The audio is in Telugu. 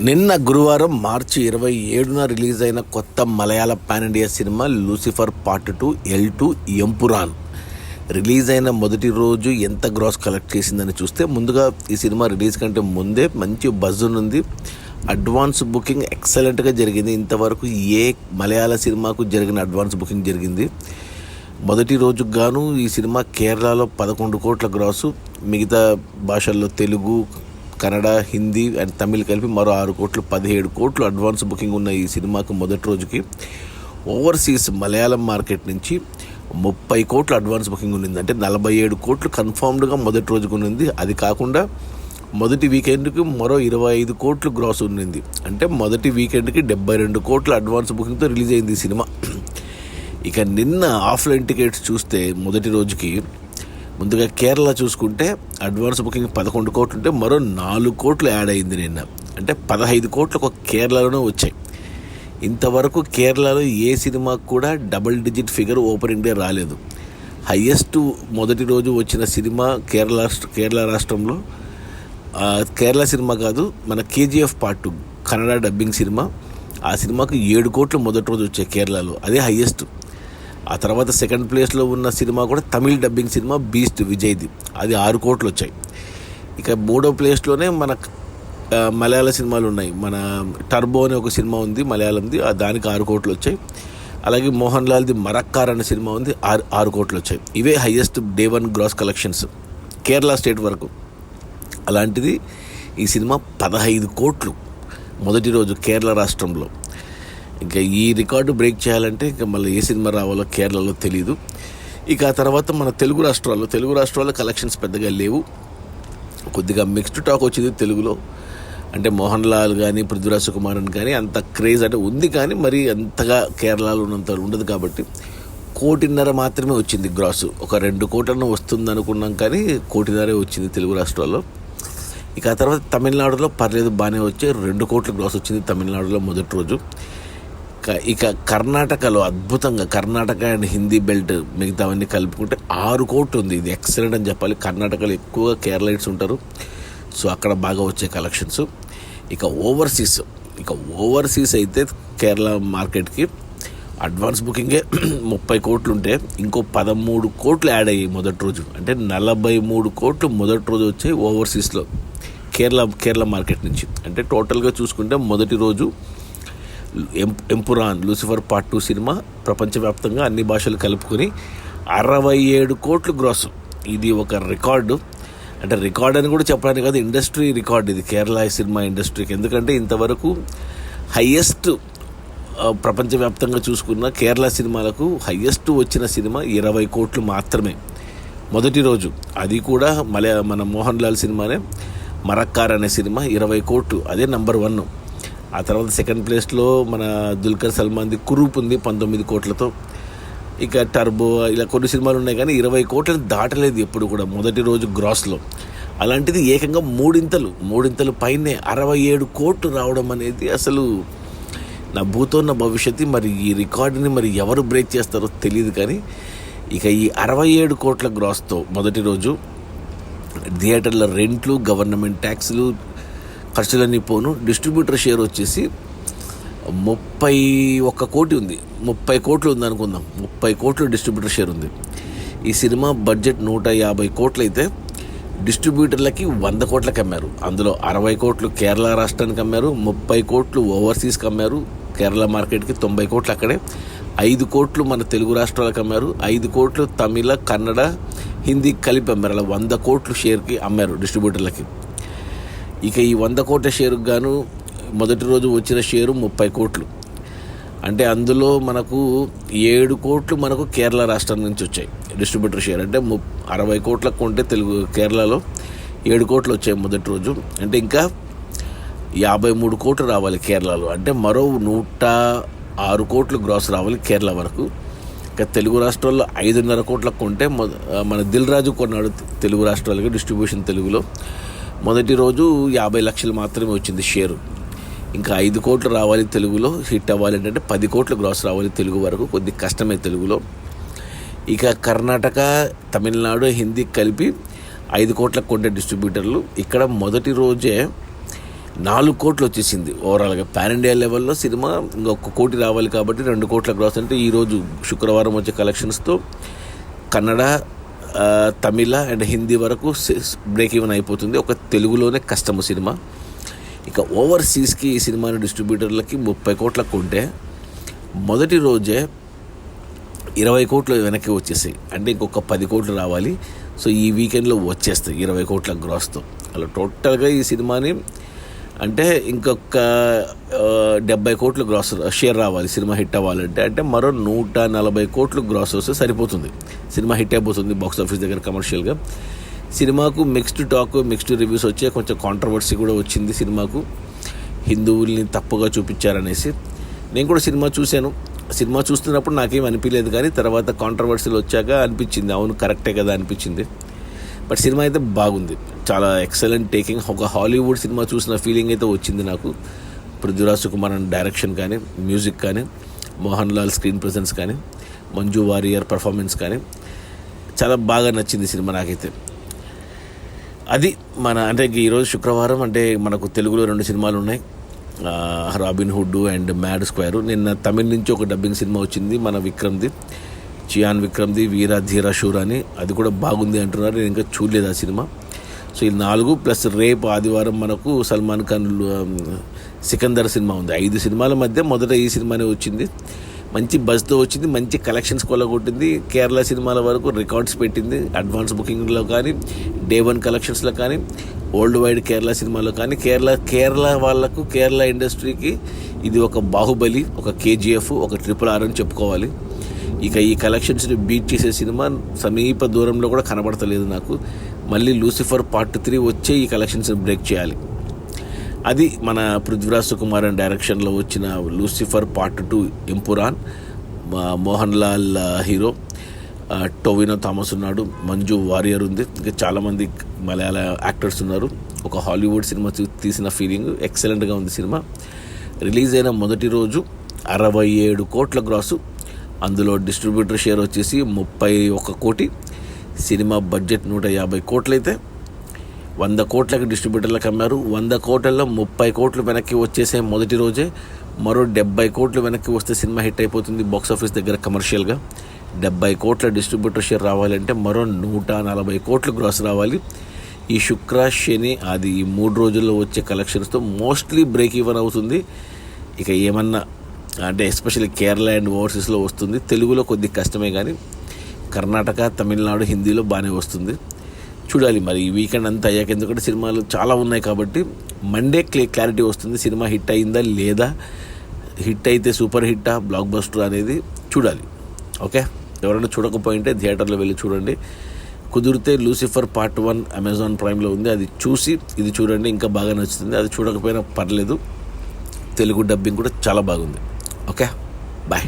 నిన్న గురువారం మార్చి 27న రిలీజ్ అయిన కొత్త Malayala pan India cinema Lucifer part 2 L2 Empuraan release అయిన మొదటి రోజు ఎంత గ్రాస్ కలెక్ట్ చేసిందని చూస్తే ముందుగా ఈ సినిమా రిలీజ్ కంటే ముందే మంచి బజ్ ఉంది. అడ్వాన్స్ బుకింగ్ ఎక్సలెంట్గా జరిగింది. ఇంతవరకు ఏ మలయాళ సినిమాకు జరిగిన అడ్వాన్స్ బుకింగ్ జరిగింది. మొదటి రోజుకు గాను ఈ సినిమా కేరళలో 11 కోట్ల గ్రాసు, మిగతా భాషల్లో తెలుగు, కన్నడ, హిందీ అండ్ తమిళ్ కలిపి మరో 6 కోట్లు, 17 కోట్లు అడ్వాన్స్ బుకింగ్ ఉన్న ఈ సినిమాకు మొదటి రోజుకి ఓవర్సీస్ మలయాళం మార్కెట్ నుంచి 30 కోట్లు అడ్వాన్స్ బుకింగ్ ఉన్నింది. అంటే 47 కోట్లు కన్ఫర్మ్డ్గా మొదటి రోజుకు ఉన్నింది. అది కాకుండా మొదటి వీకెండ్కి మరో 25 కోట్లు గ్రాస్ ఉన్నింది. అంటే మొదటి వీకెండ్కి 72 కోట్ల అడ్వాన్స్ బుకింగ్తో రిలీజ్ అయింది ఈ సినిమా. ఇక నిన్న ఆఫ్లైన్ టికెట్స్ చూస్తే మొదటి రోజుకి ముందుగా కేరళ చూసుకుంటే అడ్వాన్స్ బుకింగ్ 11 కోట్లు ఉంటే మరో 4 కోట్లు యాడ్ అయింది నిన్న. అంటే 15 కోట్లు ఒక కేరళలోనే వచ్చాయి. ఇంతవరకు కేరళలో ఏ సినిమాకు కూడా double digit figure open India రాలేదు. హయ్యెస్ట్ మొదటి రోజు వచ్చిన సినిమా కేరళ రాష్ట్రంలో కేరళ సినిమా కాదు, మన KGF part 2 Kannada dubbing cinema. ఆ సినిమాకు 7 కోట్లు మొదటి రోజు వచ్చాయి కేరళలో, అదే హయ్యెస్ట్. ఆ తర్వాత సెకండ్ ప్లేస్లో ఉన్న సినిమా కూడా తమిళ్ డబ్బింగ్ సినిమా బీస్ట్ విజయ్ది, అది 6 కోట్లు వచ్చాయి. ఇక మూడో ప్లేస్లోనే మన మలయాళ సినిమాలు ఉన్నాయి. మన టర్బో అనే ఒక సినిమా ఉంది మలయాళంది, దానికి 6 కోట్లు వచ్చాయి. అలాగే మోహన్ లాల్ది మరక్కార్ అనే సినిమా ఉంది, 6 కోట్లు వచ్చాయి. ఇవే highest day 1 gross collections Kerala state వరకు. అలాంటిది ఈ సినిమా 15 కోట్లు మొదటి రోజు కేరళ రాష్ట్రంలో. ఇంకా ఈ రికార్డు బ్రేక్ చేయాలంటే ఇంకా మళ్ళీ ఏ సినిమా రావాలో కేరళలో తెలీదు. ఇక ఆ తర్వాత మన తెలుగు రాష్ట్రాల్లో కలెక్షన్స్ పెద్దగా లేవు. కొద్దిగా మిక్స్డ్ టాక్ వచ్చింది తెలుగులో. అంటే మోహన్ లాల్ కానీ పృథ్వీరాజ్ సుకుమారన్ కానీ అంత క్రేజ్ అంటే ఉంది, కానీ మరి అంతగా కేరళలో ఉన్నంత ఉండదు. కాబట్టి 1.5 కోటి మాత్రమే వచ్చింది గ్రాసు. ఒక 2 కోట్లను వస్తుంది అనుకున్నాం, కానీ 1.5 కోటి వచ్చింది తెలుగు రాష్ట్రాల్లో. ఇక ఆ తర్వాత తమిళనాడులో పర్లేదు, బాగానే వచ్చే 2 కోట్ల గ్రాస్ వచ్చింది తమిళనాడులో మొదటి రోజు. ఇక కర్ణాటకలో అద్భుతంగా, కర్ణాటక అండ్ హిందీ బెల్ట్ మిగతావన్నీ కలుపుకుంటే 6 కోట్లు ఉంది. ఇది ఎక్సలెంట్ అని చెప్పాలి. కర్ణాటకలో ఎక్కువగా కేరళైట్స్ ఉంటారు, సో అక్కడ బాగా వచ్చే కలెక్షన్స్. ఇక ఓవర్సీస్ అయితే కేరళ మార్కెట్కి అడ్వాన్స్ బుకింగే 30 కోట్లు ఉంటే ఇంకో 13 కోట్లు యాడ్ అయ్యాయి మొదటి రోజు. అంటే 43 కోట్లు మొదటి రోజు వచ్చాయి ఓవర్సీస్లో కేరళ మార్కెట్ నుంచి. అంటే టోటల్గా చూసుకుంటే మొదటి రోజు ఎంపురాన్ లూసిఫర్ పార్ట్ 2 సినిమా ప్రపంచవ్యాప్తంగా అన్ని భాషలు కలుపుకొని 67 కోట్లు గ్రాస్. ఇది ఒక రికార్డు. అంటే రికార్డ్ అని కూడా చెప్పడానికి కాదు, ఇండస్ట్రీ రికార్డ్ ఇది కేరళ సినిమా ఇండస్ట్రీకి. ఎందుకంటే ఇంతవరకు హయ్యెస్ట్ ప్రపంచవ్యాప్తంగా చూసుకున్న కేరళ సినిమాలకు హయ్యెస్ట్ వచ్చిన సినిమా 20 కోట్లు మాత్రమే మొదటి రోజు. అది కూడా మన మోహన్ లాల్ సినిమానే మరక్కార్ అనే సినిమా 20 కోట్లు, అదే నెంబర్ 1. ఆ తర్వాత సెకండ్ ప్లేస్లో మన దుల్కర్ సల్మాన్ది కురూప్ ఉంది 19 కోట్లతో. ఇక టర్బో, ఇలా కొన్ని సినిమాలు ఉన్నాయి, కానీ 20 కోట్లను దాటలేదు ఎప్పుడు కూడా మొదటి రోజు గ్రాస్లో. అలాంటిది ఏకంగా మూడింతలు పైనే 67 కోట్లు రావడం అనేది అసలు నా భూతోన్న భవిష్యత్తు. మరి ఈ రికార్డుని మరి ఎవరు బ్రేక్ చేస్తారో తెలియదు. కానీ ఇక ఈ 67 కోట్ల గ్రాస్తో మొదటి రోజు థియేటర్ల రెంట్లు, గవర్నమెంట్ ట్యాక్స్లు, ఖర్చులన్నీ పోను, డిస్ట్రిబ్యూటర్ షేర్ వచ్చేసి 31 కోటి ఉంది. 30 కోట్లు ఉంది అనుకుందాం, 30 కోట్లు డిస్ట్రిబ్యూటర్ షేర్ ఉంది. ఈ సినిమా బడ్జెట్ 150 కోట్లు అయితే డిస్ట్రిబ్యూటర్లకి 100 కోట్లకి అమ్మారు. అందులో 60 కోట్లు కేరళ రాష్ట్రానికి అమ్మారు, 30 కోట్లు ఓవర్సీస్కి అమ్మారు. కేరళ మార్కెట్కి 90 కోట్లు అక్కడే, 5 కోట్లు మన తెలుగు రాష్ట్రాలకు అమ్మారు, 5 కోట్లు తమిళ, కన్నడ, హిందీ కలిపి అమ్మారు. అలా 100 కోట్లు షేర్కి అమ్మారు డిస్ట్రిబ్యూటర్లకి. ఇక ఈ 100 కోట్ల షేరుకు గాను మొదటి రోజు వచ్చిన షేరు 30 కోట్లు. అంటే అందులో మనకు 7 కోట్లు మనకు కేరళ రాష్ట్రం నుంచి వచ్చాయి డిస్ట్రిబ్యూటర్ షేర్. అంటే 60 కోట్లకు కొంటే కేరళలో 7 కోట్లు వచ్చాయి మొదటి రోజు. అంటే ఇంకా 53 కోట్లు రావాలి కేరళలో. అంటే మరో 106 కోట్లు గ్రాస్ రావాలి కేరళ వరకు. ఇంకా తెలుగు రాష్ట్రాల్లో 5.5 కోట్లకు కొంటే మన దిల్ రాజు కొన్నాడు తెలుగు రాష్ట్రాలకి డిస్ట్రిబ్యూషన్ తెలుగులో. మొదటి రోజు 50 లక్షలు మాత్రమే వచ్చింది షేరు. ఇంకా 5 కోట్లు రావాలి తెలుగులో, హిట్ అవ్వాలి అంటే 10 కోట్లు గ్రాస్ రావాలి తెలుగు వరకు, కొద్ది కష్టమే తెలుగులో. ఇక కర్ణాటక, తమిళనాడు, హిందీ కలిపి 5 కోట్లకు కొంటే డిస్ట్రిబ్యూటర్లు. ఇక్కడ మొదటి రోజే 4 కోట్లు వచ్చేసింది ఓవరాల్గా. పాన్ ఇండియా లెవెల్లో సినిమా ఇంకొక కోటి రావాలి కాబట్టి 2 కోట్ల గ్రాస్ అంటే ఈరోజు శుక్రవారం వచ్చే కలెక్షన్స్తో కన్నడ, తమిళ అండ్ హిందీ వరకు బ్రేక్ ఈవెన్ అయిపోతుంది. ఒక తెలుగులోనే కష్టము సినిమా. ఇక ఓవర్సీస్కి ఈ సినిమాని డిస్ట్రిబ్యూటర్లకి 30 కోట్లకు కొంటే మొదటి రోజే 20 కోట్లు వెనక్కి వచ్చేసాయి. అంటే ఇంకొక 10 కోట్లు రావాలి. సో ఈ వీకెండ్లో వచ్చేస్తాయి 20 కోట్ల గ్రాస్తో. అలా టోటల్గా ఈ సినిమాని అంటే ఇంకొక 70 కోట్లు గ్రాస్ షేర్ రావాలి సినిమా హిట్ అవ్వాలంటే. అంటే మరో 140 కోట్లు గ్రాస్ వస్తే సరిపోతుంది, సినిమా హిట్ అయిపోతుంది బాక్స్ ఆఫీస్ దగ్గర కమర్షియల్గా. సినిమాకు మిక్స్డ్ టాక్, మిక్స్డ్ రివ్యూస్ వచ్చే, కొంచెం కాంట్రవర్సీ కూడా వచ్చింది సినిమాకు, హిందువుల్ని తప్పుగా చూపించారనేసి. నేను కూడా సినిమా చూశాను. సినిమా చూస్తున్నప్పుడు నాకేం అనిపించలేదు, కానీ తర్వాత కాంట్రవర్సీలు వచ్చాక అనిపించింది, అవును కరెక్టే కదా అనిపించింది. బట్ సినిమా అయితే బాగుంది, చాలా ఎక్సలెంట్ టేకింగ్. ఒక హాలీవుడ్ సినిమా చూసిన ఫీలింగ్ అయితే వచ్చింది నాకు. పృథ్వీరాజ్ సుకుమారన్ డైరెక్షన్ కానీ, మ్యూజిక్ కానీ, మోహన్ లాల్ స్క్రీన్ ప్రెజెన్స్ కానీ, మంజు వారియర్ పర్ఫార్మెన్స్ కానీ చాలా బాగా నచ్చింది సినిమా నాకైతే. అది అంటే ఈరోజు శుక్రవారం, అంటే మనకు తెలుగులో 2 సినిమాలు ఉన్నాయి, robin hood and mad square. నిన్న తమిళ నుంచి ఒక డబ్బింగ్ సినిమా వచ్చింది మన విక్రమ్ది, చియాన్ విక్రమ్ది, వీరా ధీరా షూర్ అని. అది కూడా బాగుంది అంటున్నారు, నేను ఇంకా చూడలేదు ఆ సినిమా. సో ఈ 4 ప్లస్ రేపు ఆదివారం మనకు సల్మాన్ ఖాన్ సికందర్ సినిమా ఉంది. 5 సినిమాల మధ్య మొదట ఈ సినిమానే వచ్చింది. మంచి బజ్తో వచ్చింది, మంచి కలెక్షన్స్ కొల్లగొట్టింది. కేరళ సినిమాల వరకు రికార్డ్స్ పెట్టింది, అడ్వాన్స్ బుకింగ్లో కానీ, డే 1 కలెక్షన్స్లో కానీ, వరల్డ్ వైడ్ కేరళ సినిమాలో కానీ. కేరళ వాళ్ళకు, కేరళ ఇండస్ట్రీకి ఇది ఒక బాహుబలి, ఒక కేజీఎఫ్, ఒక RRR అని చెప్పుకోవాలి. ఇక ఈ కలెక్షన్స్ని బీట్ చేసే సినిమా సమీప దూరంలో కూడా కనబడతలేదు నాకు. మళ్ళీ లూసిఫర్ పార్ట్ 3 వచ్చే ఈ కలెక్షన్స్ని బ్రేక్ చేయాలి. అది మన పృథ్వీరాజ్ సుకుమారన్ డైరెక్షన్లో వచ్చిన Lucifer part 2 Empuraan. Mohan Lal hero, Tovino Thomas ఉన్నాడు, మంజు వారియర్ ఉంది, ఇంకా చాలామంది మలయాళ యాక్టర్స్ ఉన్నారు. ఒక హాలీవుడ్ సినిమా తీసిన ఫీలింగ్, ఎక్సలెంట్గా ఉంది సినిమా. రిలీజ్ అయిన మొదటి రోజు 67 కోట్ల గ్రాసు, అందులో డిస్ట్రిబ్యూటర్ షేర్ వచ్చేసి 31 కోటి. సినిమా బడ్జెట్ 150 కోట్లయితే 100 కోట్లకి డిస్ట్రిబ్యూటర్లకు అమ్మారు. 100 కోట్లలో 30 కోట్లు వెనక్కి వచ్చేసే మొదటి రోజే. మరో 70 కోట్లు వెనక్కి వస్తే సినిమా హిట్ అయిపోతుంది బాక్స్ ఆఫీస్ దగ్గర కమర్షియల్గా. 70 కోట్ల డిస్ట్రిబ్యూటర్ షేర్ రావాలంటే మరో 140 కోట్లు గ్రాస్ రావాలి. ఈ శుక్ర, శని, ఆది ఈ 3 రోజుల్లో వచ్చే కలెక్షన్స్తో మోస్ట్లీ బ్రేక్ ఈవెన్ అవుతుంది. ఇక ఏమన్నా అంటే ఎస్పెషల్లీ కేరళ అండ్ ఓవర్సీస్లో వస్తుంది. తెలుగులో కొద్ది కష్టమే, కానీ కర్ణాటక, తమిళనాడు, హిందీలో బాగానే వస్తుంది. చూడాలి మరి ఈ వీకెండ్ అంతా అయ్యాక, ఎందుకంటే సినిమాలు చాలా ఉన్నాయి కాబట్టి మండే క్లారిటీ వస్తుంది సినిమా హిట్ అయిందా లేదా, హిట్ అయితే సూపర్ హిట్టా, బ్లాక్ బస్టర్ అనేది చూడాలి. ఓకే, ఎవరైనా చూడకపోయింటే థియేటర్లో వెళ్ళి చూడండి. కుదిరితే లూసిఫర్ పార్ట్ 1 అమెజాన్ ప్రైమ్లో ఉంది, అది చూసి ఇది చూడండి, ఇంకా బాగా నచ్చుతుంది. అది చూడకపోయినా పర్లేదు, తెలుగు డబ్బింగ్ కూడా చాలా బాగుంది. Okay, bye.